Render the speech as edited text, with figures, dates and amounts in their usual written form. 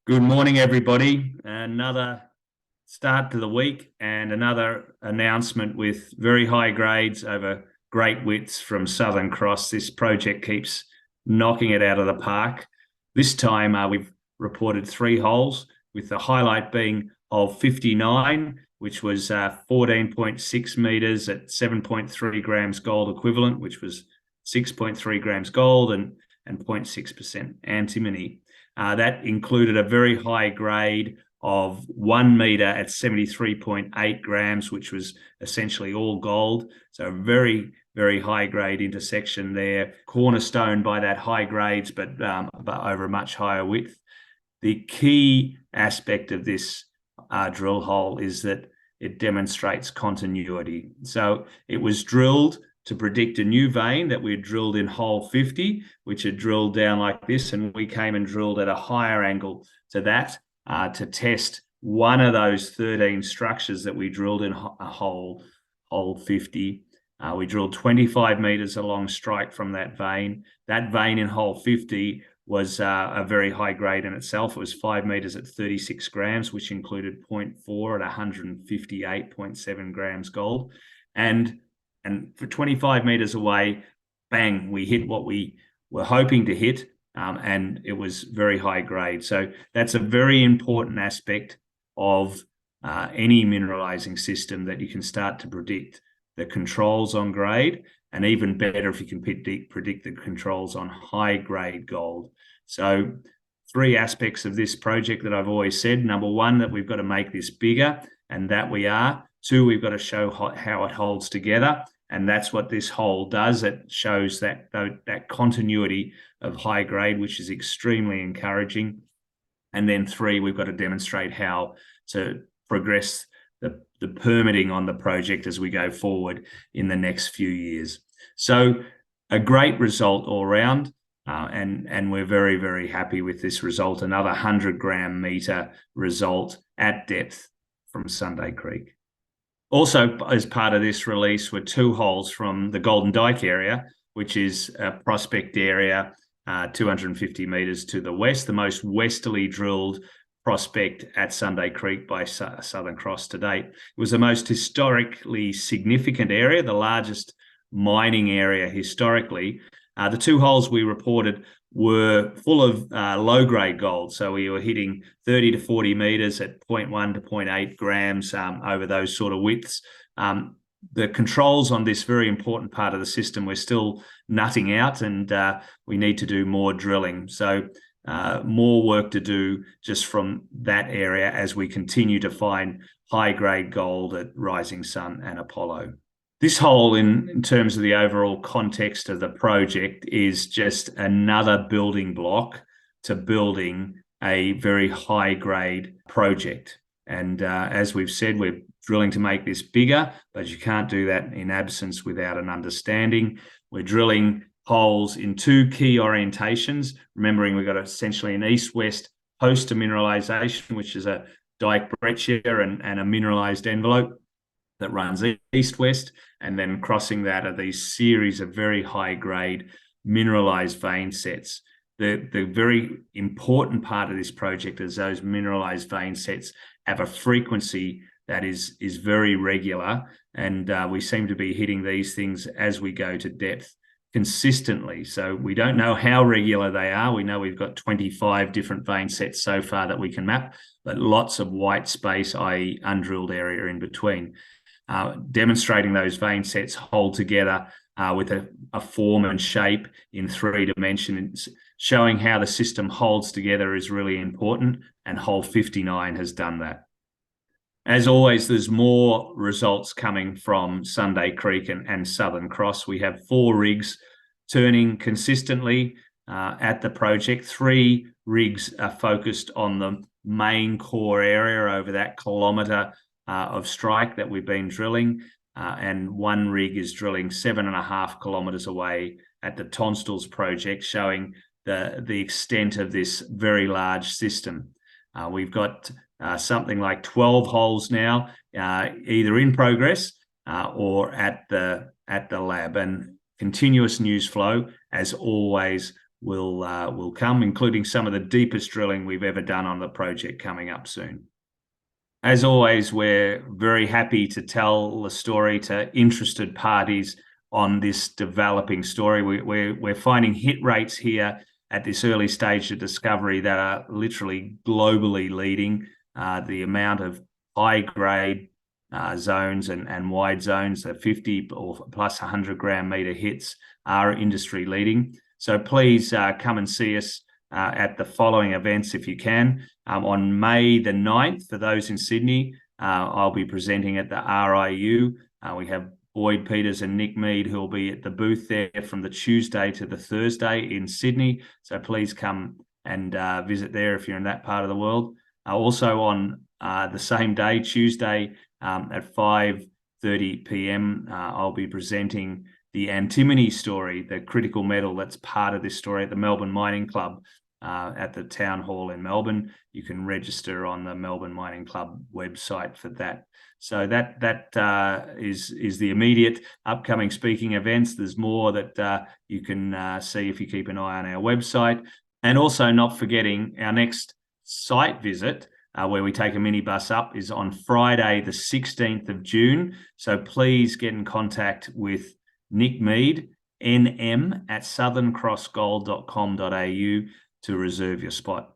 Good morning, everybody. Another start to the week and another announcement with very high grades over great widths from Southern Cross. This project keeps knocking it out of the park. This time we've reported 3 holes, with the highlight being hole 59, which was 14.6 meters at 7.3 grams gold equivalent, which was 6.3 grams gold and 0.6% antimony. That included a very high grade of 1 meter at 73.8 grams, which was essentially all gold. So very, very high grade intersection there, cornerstone by that high grades, but over a much higher width. The key aspect of this drill hole is that it demonstrates continuity. So it was drilled to predict a new vein that we had drilled in hole 50, which had drilled down like this, and we came and drilled at a higher angle to that to test one of those 13 structures that we drilled in hole 50. We drilled 25 meters along strike from that vein. That vein in hole 50 was a very high grade in itself. It was 5 meters at 36 grams, which included 0.4 at 158.7 grams gold. And for 25 meters away, bang, we hit what we were hoping to hit, and it was very high grade. So that's a very important aspect of any mineralizing system, that you can start to predict the controls on grade, and even better if you can predict the controls on high grade gold. So 3 aspects of this project that I've always said. Number 1, that we've got to make this bigger, and that we are. 2, we've got to show how it holds together, and that's what this hole does. It shows that continuity of high grade, which is extremely encouraging. And then 3, we've got to demonstrate how to progress the permitting on the project as we go forward in the next few years. So a great result all around, and we're very, very happy with this result. Another 100 gram meter result at depth from Sunday Creek. Also, as part of this release, were 2 holes from the Golden Dyke area, which is a prospect area 250 meters to the west, the most westerly drilled prospect at Sunday Creek by Southern Cross to date. It was the most historically significant area, the largest mining area historically. The 2 holes we reported were full of low-grade gold. So we were hitting 30 to 40 meters at 0.1 to 0.8 grams over those sort of widths. The controls on this very important part of the system, we're still nutting out, and we need to do more drilling. So more work to do just from that area as we continue to find high-grade gold at Rising Sun and Apollo. This hole, in terms of the overall context of the project, is just another building block to building a very high-grade project. And as we've said, we're drilling to make this bigger, but you can't do that in absence without an understanding. We're drilling holes in 2 key orientations, remembering we've got essentially an east-west host to mineralisation, which is a Dyke breccia and a mineralised envelope that runs east-west, and then crossing that are these series of very high-grade mineralized vein sets. The very important part of this project is those mineralized vein sets have a frequency that is very regular, and we seem to be hitting these things as we go to depth consistently. So we don't know how regular they are. We know we've got 25 different vein sets so far that we can map, but lots of white space, i.e. undrilled area in between. Demonstrating those vein sets hold together with a form and shape in 3 dimensions, showing how the system holds together is really important, and hole 59 has done that. As always, there's more results coming from Sunday Creek and Southern Cross. We have 4 rigs turning consistently at the project. 3 rigs are focused on the main core area over that kilometre of strike that we've been drilling, and 1 rig is drilling 7.5 kilometres away at the Tonstall's project, showing the extent of this very large system. We've got something like 12 holes now, either in progress or at the lab. And continuous news flow, as always, will come, including some of the deepest drilling we've ever done on the project coming up soon. As always, we're very happy to tell the story to interested parties on this developing story. We're finding hit rates here at this early stage of discovery that are literally globally leading. The amount of high-grade zones and wide zones, the 50 or plus 100 gram meter hits, are industry leading. So please come and see us at the following events if you can. On May the 9th, for those in Sydney, I'll be presenting at the RIU. We have Boyd Peters and Nick Mead, who will be at the booth there from the Tuesday to the Thursday in Sydney. So please come and visit there if you're in that part of the world. Also on the same day, Tuesday, at 5:30 p.m, I'll be presenting the antimony story, the critical metal that's part of this story, at the Melbourne Mining Club at the Town Hall in Melbourne. You can register on the Melbourne Mining Club website for that. So that is the immediate upcoming speaking events. There's more that you can see if you keep an eye on our website. And also not forgetting our next site visit, where we take a minibus up, is on Friday the 16th of June. So please get in contact with Nick Mead, nm@southerncrossgold.com.au to reserve your spot.